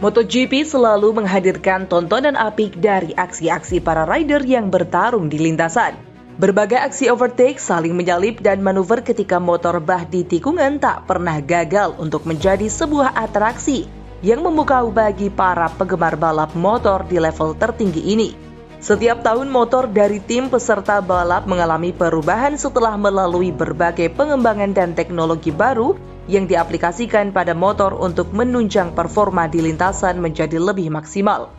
MotoGP selalu menghadirkan tontonan apik dari aksi-aksi para rider yang bertarung di lintasan. Berbagai aksi overtake, saling menyalip, dan manuver ketika motor bah di tikungan tak pernah gagal untuk menjadi sebuah atraksi yang memukau bagi para penggemar balap motor di level tertinggi ini. Setiap tahun motor dari tim peserta balap mengalami perubahan setelah melalui berbagai pengembangan dan teknologi baru yang diaplikasikan pada motor untuk menunjang performa di lintasan menjadi lebih maksimal.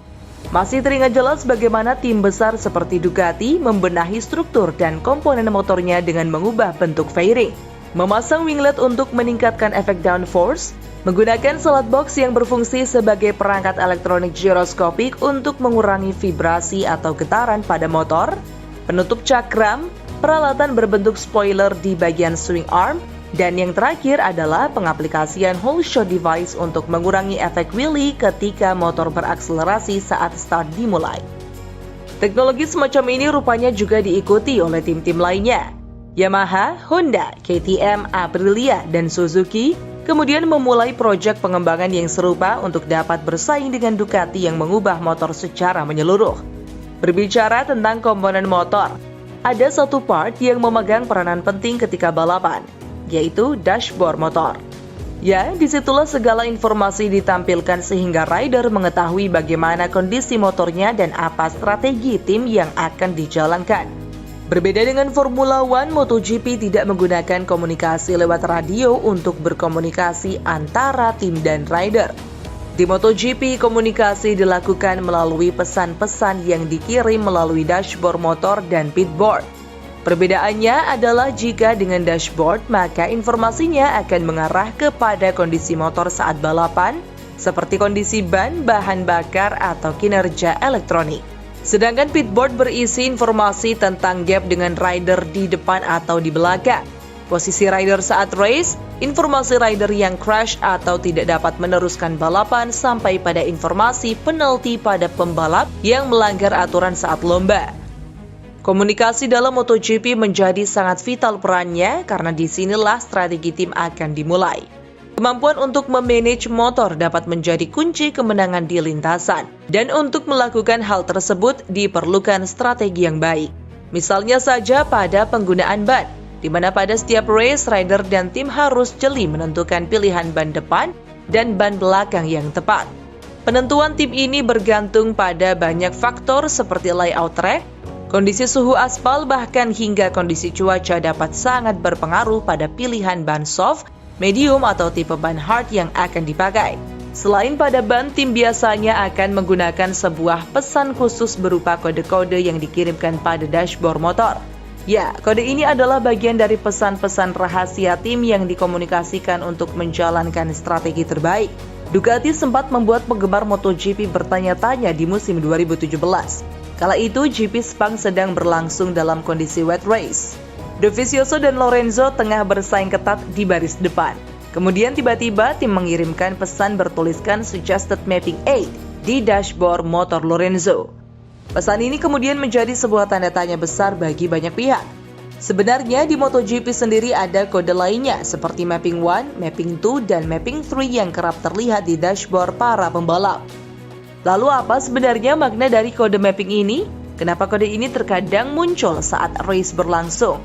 Masih teringat jelas bagaimana tim besar seperti Ducati membenahi struktur dan komponen motornya dengan mengubah bentuk fairing, memasang winglet untuk meningkatkan efek downforce, menggunakan slot box yang berfungsi sebagai perangkat elektronik giroskopik untuk mengurangi vibrasi atau getaran pada motor, penutup cakram, peralatan berbentuk spoiler di bagian swing arm, dan yang terakhir adalah pengaplikasian whole shot device untuk mengurangi efek wheelie ketika motor berakselerasi saat start dimulai. Teknologi semacam ini rupanya juga diikuti oleh tim-tim lainnya. Yamaha, Honda, KTM, Aprilia, dan Suzuki kemudian memulai proyek pengembangan yang serupa untuk dapat bersaing dengan Ducati yang mengubah motor secara menyeluruh. Berbicara tentang komponen motor, ada satu part yang memegang peranan penting ketika balapan, yaitu dashboard motor. Ya, disitulah segala informasi ditampilkan sehingga rider mengetahui bagaimana kondisi motornya dan apa strategi tim yang akan dijalankan. Berbeda dengan Formula One, MotoGP tidak menggunakan komunikasi lewat radio untuk berkomunikasi antara tim dan rider. Di MotoGP, komunikasi dilakukan melalui pesan-pesan yang dikirim melalui dashboard motor dan pitboard. Perbedaannya adalah jika dengan dashboard, maka informasinya akan mengarah kepada kondisi motor saat balapan, seperti kondisi ban, bahan bakar, atau kinerja elektronik. Sedangkan pitboard berisi informasi tentang gap dengan rider di depan atau di belakang, posisi rider saat race, informasi rider yang crash atau tidak dapat meneruskan balapan, sampai pada informasi penalti pada pembalap yang melanggar aturan saat lomba. Komunikasi dalam MotoGP menjadi sangat vital perannya karena disinilah strategi tim akan dimulai. Kemampuan untuk memanage motor dapat menjadi kunci kemenangan di lintasan. Dan untuk melakukan hal tersebut diperlukan strategi yang baik. Misalnya saja pada penggunaan ban, di mana pada setiap race, rider dan tim harus jeli menentukan pilihan ban depan dan ban belakang yang tepat. Penentuan tim ini bergantung pada banyak faktor seperti layout track, kondisi suhu aspal, bahkan hingga kondisi cuaca dapat sangat berpengaruh pada pilihan ban soft, medium, atau tipe ban hard yang akan dipakai. Selain pada ban, tim biasanya akan menggunakan sebuah pesan khusus berupa kode-kode yang dikirimkan pada dashboard motor. Ya, kode ini adalah bagian dari pesan-pesan rahasia tim yang dikomunikasikan untuk menjalankan strategi terbaik. Ducati sempat membuat penggemar MotoGP bertanya-tanya di musim 2017. Kala itu, GP Sepang sedang berlangsung dalam kondisi wet race. Dovizioso dan Lorenzo tengah bersaing ketat di baris depan. Kemudian tiba-tiba tim mengirimkan pesan bertuliskan Suggested Mapping Aid di dashboard motor Lorenzo. Pesan ini kemudian menjadi sebuah tanda tanya besar bagi banyak pihak. Sebenarnya di MotoGP sendiri ada kode lainnya seperti Mapping 1, Mapping 2, dan Mapping 3 yang kerap terlihat di dashboard para pembalap. Lalu apa sebenarnya makna dari kode mapping ini? Kenapa kode ini terkadang muncul saat race berlangsung?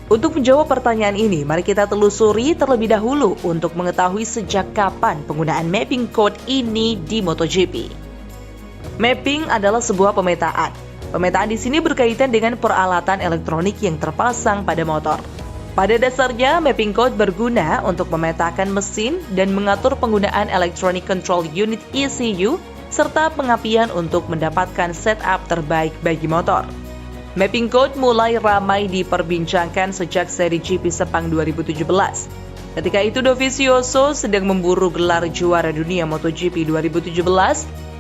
Untuk menjawab pertanyaan ini, mari kita telusuri terlebih dahulu untuk mengetahui sejak kapan penggunaan mapping code ini di MotoGP. Mapping adalah sebuah pemetaan. Pemetaan di sini berkaitan dengan peralatan elektronik yang terpasang pada motor. Pada dasarnya, mapping code berguna untuk memetakan mesin dan mengatur penggunaan Electronic Control Unit ECU serta pengapian untuk mendapatkan setup terbaik bagi motor. Mapping code mulai ramai diperbincangkan sejak seri GP Sepang 2017. Ketika itu Dovizioso sedang memburu gelar juara dunia MotoGP 2017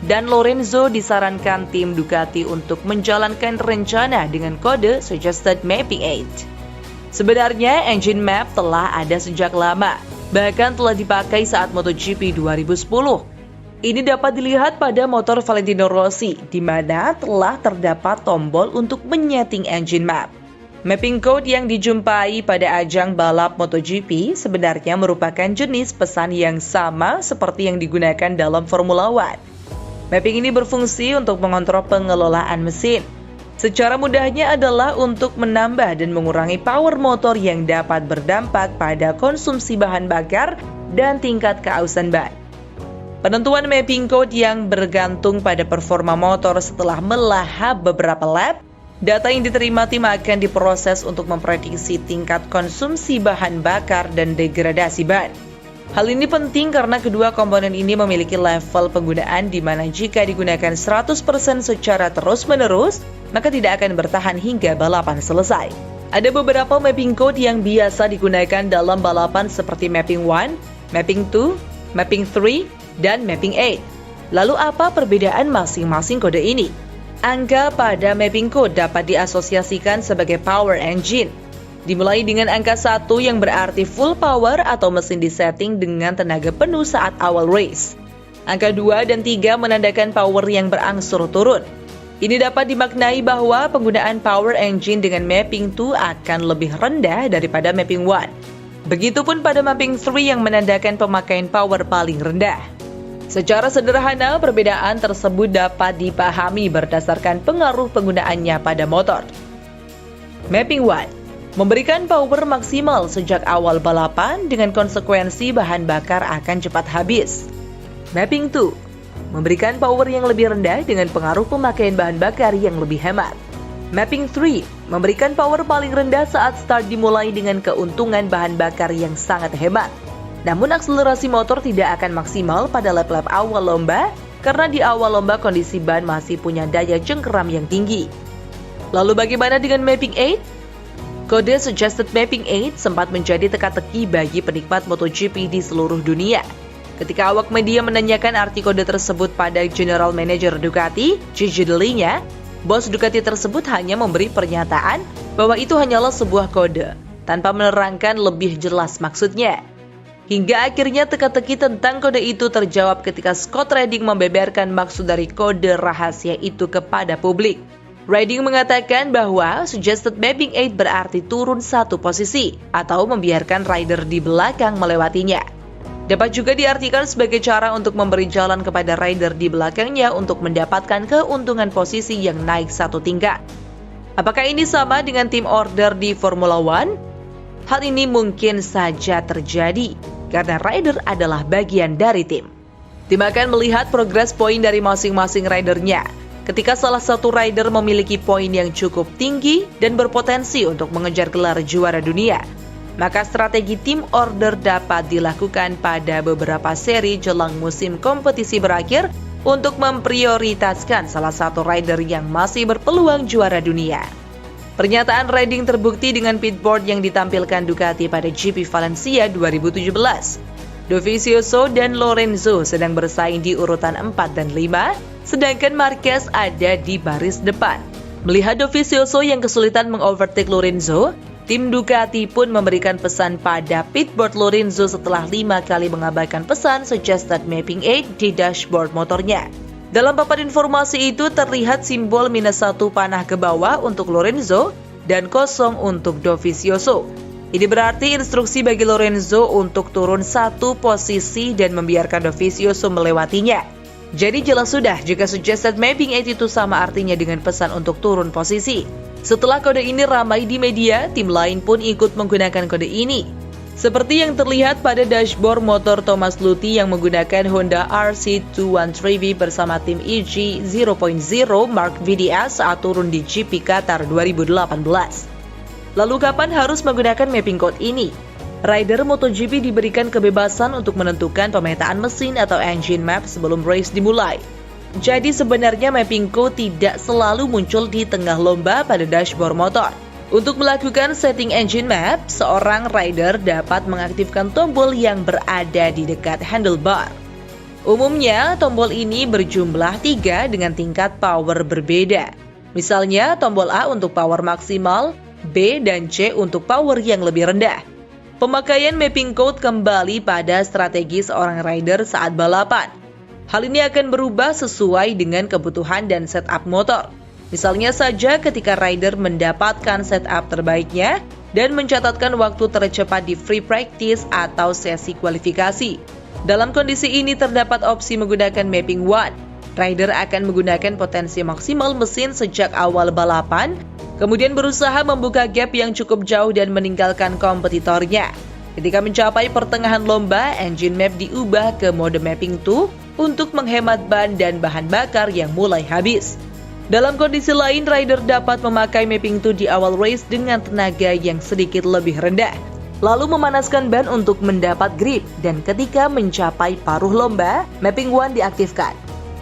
dan Lorenzo disarankan tim Ducati untuk menjalankan rencana dengan kode Suggested Mapping Aid. Sebenarnya engine map telah ada sejak lama, bahkan telah dipakai saat MotoGP 2010. Ini dapat dilihat pada motor Valentino Rossi, di mana telah terdapat tombol untuk menyeting engine map. Mapping code yang dijumpai pada ajang balap MotoGP sebenarnya merupakan jenis pesan yang sama seperti yang digunakan dalam Formula One. Mapping ini berfungsi untuk mengontrol pengelolaan mesin. Secara mudahnya adalah untuk menambah dan mengurangi power motor yang dapat berdampak pada konsumsi bahan bakar dan tingkat keausan ban. Penentuan mapping code yang bergantung pada performa motor setelah melahap beberapa lap. Data yang diterima tim akan diproses untuk memprediksi tingkat konsumsi bahan bakar dan degradasi ban. Hal ini penting karena kedua komponen ini memiliki level penggunaan di mana jika digunakan 100% secara terus-menerus, maka tidak akan bertahan hingga balapan selesai. Ada beberapa mapping code yang biasa digunakan dalam balapan seperti Mapping 1, Mapping 2, Mapping 3, dan Mapping 8. Lalu apa perbedaan masing-masing kode ini? Angka pada mapping code dapat diasosiasikan sebagai power engine. Dimulai dengan angka 1 yang berarti full power atau mesin disetting dengan tenaga penuh saat awal race. Angka 2 dan 3 menandakan power yang berangsur turun. Ini dapat dimaknai bahwa penggunaan power engine dengan mapping 2 akan lebih rendah daripada mapping 1. Begitupun pada mapping 3 yang menandakan pemakaian power paling rendah. Secara sederhana, perbedaan tersebut dapat dipahami berdasarkan pengaruh penggunaannya pada motor. Mapping 1 memberikan power maksimal sejak awal balapan dengan konsekuensi bahan bakar akan cepat habis. Mapping 2 memberikan power yang lebih rendah dengan pengaruh pemakaian bahan bakar yang lebih hemat. Mapping 3 memberikan power paling rendah saat start dimulai dengan keuntungan bahan bakar yang sangat hebat. Namun akselerasi motor tidak akan maksimal pada lap-lap awal lomba karena di awal lomba kondisi ban masih punya daya cengkeram yang tinggi. Lalu bagaimana dengan Mapping 8? Kode Suggested Mapping 8 sempat menjadi teka-teki bagi penikmat MotoGP di seluruh dunia. Ketika awak media menanyakan arti kode tersebut pada General Manager Ducati, Gigi Dall'Igna, bos Ducati tersebut hanya memberi pernyataan bahwa itu hanyalah sebuah kode, tanpa menerangkan lebih jelas maksudnya. Hingga akhirnya teka-teki tentang kode itu terjawab ketika Scott Redding membeberkan maksud dari kode rahasia itu kepada publik. Redding mengatakan bahwa Suggested Mapping 8 berarti turun satu posisi atau membiarkan rider di belakang melewatinya. Dapat juga diartikan sebagai cara untuk memberi jalan kepada rider di belakangnya untuk mendapatkan keuntungan posisi yang naik satu tingkat. Apakah ini sama dengan team order di Formula One? Hal ini mungkin saja terjadi karena rider adalah bagian dari tim. Tim akan melihat progres poin dari masing-masing ridernya. Ketika salah satu rider memiliki poin yang cukup tinggi dan berpotensi untuk mengejar gelar juara dunia, maka strategi tim order dapat dilakukan pada beberapa seri jelang musim kompetisi berakhir untuk memprioritaskan salah satu rider yang masih berpeluang juara dunia. Pernyataan Redding terbukti dengan pitboard yang ditampilkan Ducati pada GP Valencia 2017. Dovizioso dan Lorenzo sedang bersaing di urutan 4 dan 5, sedangkan Marquez ada di baris depan. Melihat Dovizioso yang kesulitan mengovertake Lorenzo, tim Ducati pun memberikan pesan pada pitboard Lorenzo setelah 5 kali mengabaikan pesan Suggested Mapping 8 di dashboard motornya. Dalam papan informasi itu terlihat simbol -1 panah ke bawah untuk Lorenzo dan 0 untuk Dovizioso. Ini berarti instruksi bagi Lorenzo untuk turun satu posisi dan membiarkan Dovizioso melewatinya. Jadi jelas sudah jika Suggested Mapping 8 itu sama artinya dengan pesan untuk turun posisi. Setelah kode ini ramai di media, tim lain pun ikut menggunakan kode ini. Seperti yang terlihat pada dashboard motor Thomas Luthi yang menggunakan Honda RC213V bersama tim EG 0.0 Mark VDS saat turun di GP Qatar 2018. Lalu kapan harus menggunakan mapping code ini? Rider MotoGP diberikan kebebasan untuk menentukan pemetaan mesin atau engine map sebelum race dimulai. Jadi sebenarnya mapping code tidak selalu muncul di tengah lomba pada dashboard motor. Untuk melakukan setting engine map, seorang rider dapat mengaktifkan tombol yang berada di dekat handlebar. Umumnya, tombol ini berjumlah 3 dengan tingkat power berbeda. Misalnya, tombol A untuk power maksimal, B dan C untuk power yang lebih rendah. Pemakaian mapping code kembali pada strategi seorang rider saat balapan. Hal ini akan berubah sesuai dengan kebutuhan dan setup motor. Misalnya saja ketika rider mendapatkan setup terbaiknya dan mencatatkan waktu tercepat di free practice atau sesi kualifikasi. Dalam kondisi ini terdapat opsi menggunakan mapping 1. Rider akan menggunakan potensi maksimal mesin sejak awal balapan, kemudian berusaha membuka gap yang cukup jauh dan meninggalkan kompetitornya. Ketika mencapai pertengahan lomba, engine map diubah ke mode mapping 2 untuk menghemat ban dan bahan bakar yang mulai habis. Dalam kondisi lain, rider dapat memakai mapping 2 di awal race dengan tenaga yang sedikit lebih rendah, lalu memanaskan ban untuk mendapat grip, dan ketika mencapai paruh lomba, mapping 1 diaktifkan.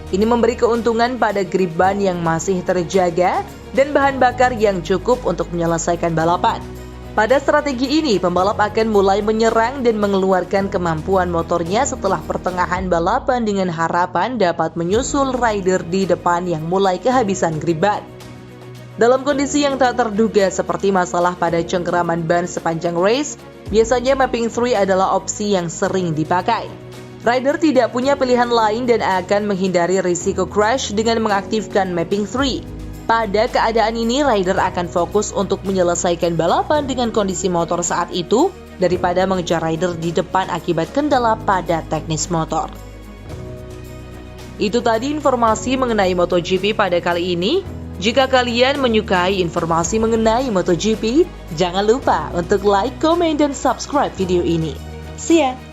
Ini memberi keuntungan pada grip ban yang masih terjaga dan bahan bakar yang cukup untuk menyelesaikan balapan. Pada strategi ini, pembalap akan mulai menyerang dan mengeluarkan kemampuan motornya setelah pertengahan balapan dengan harapan dapat menyusul rider di depan yang mulai kehabisan grip ban. Dalam kondisi yang tak terduga seperti masalah pada cengkeraman ban sepanjang race, biasanya mapping 3 adalah opsi yang sering dipakai. Rider tidak punya pilihan lain dan akan menghindari risiko crash dengan mengaktifkan mapping 3. Pada keadaan ini, rider akan fokus untuk menyelesaikan balapan dengan kondisi motor saat itu daripada mengejar rider di depan akibat kendala pada teknis motor. Itu tadi informasi mengenai MotoGP pada kali ini. Jika kalian menyukai informasi mengenai MotoGP, jangan lupa untuk like, komen, dan subscribe video ini. See ya!